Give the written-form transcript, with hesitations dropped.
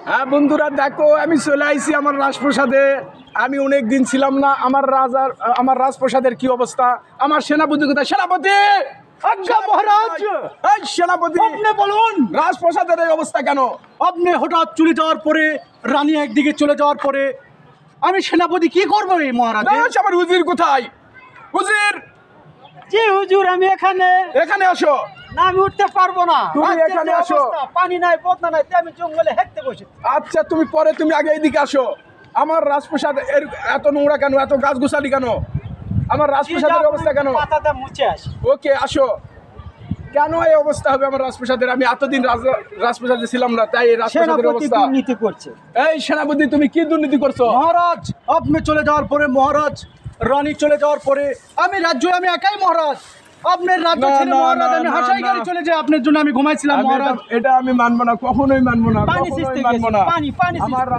হ্যাঁ বন্ধুরা দেখো, আমি চলে আইছি আমার রাজপ্রাসাদে। আমি অনেক দিন ছিলাম না। আমার রাজপ্রাসাদের কি অবস্থা? আমার সেনাপতি কোথায়? সেনাপতি! আজ্ঞা মহারাজ, এই সেনাপতি, আপনি বলুন। রাজপ্রাসাদের এই অবস্থা কেন? আপনি হঠাৎ চলে যাওয়ার পরে, রানী একদিকে চলে যাওয়ার পরে আমি সেনাপতি কি করবো এই মহারাজ? দাঁড়াচ্ছ, আমার উজির কোথায়? উজির, জি হুজুর, আমি এখানে। এখানে আসো। না, আমি উঠতে পারবো না। তুমি আজকের এখানে যে আসো। অবস্থা, পানি নাই, বদনা নাই, তাই আমি জঙ্গলে হেঁটতে বসে। আচ্ছা, তুমি আগে এইদিকে আসো। আমার রাজপ্রাসাদ এত নোংরা কেন? এত গাছ গোছালি কেন? আমার রাজপ্রাসাদের অবস্থা কেন? মাথাটা মুছে আসি। ওকে, আসো। কেন এই অবস্থা হবে আমার রাজপ্রাসাদের? আমি এতদিন রাজপ্রাসাদে ছিলাম না, তাই এই রাজপ্রাসাদের সেনাপতি অবস্থা। দুর্নীতি করছে। এই সেনাপতি, তুমি কি দুর্নীতি করছো? মহারাজ, আপনি চলে যাওয়ার পরে, মহারাজ রানী চলে যাওয়ার পরে আমি একাই মহারাজ। আপনার রাজ্য না, ছেড়ে না, মহারাজ না, আমি না, হাসাই না। গাড়ি চলে যাই। আপনার জন্য আমি ঘুমাইছিলাম মহারাজ। এটা আমি মানবো না, কখনোই মানবো না, পানি কখনোই সৃষ্টি মানবো গেছে, না। পানি আমার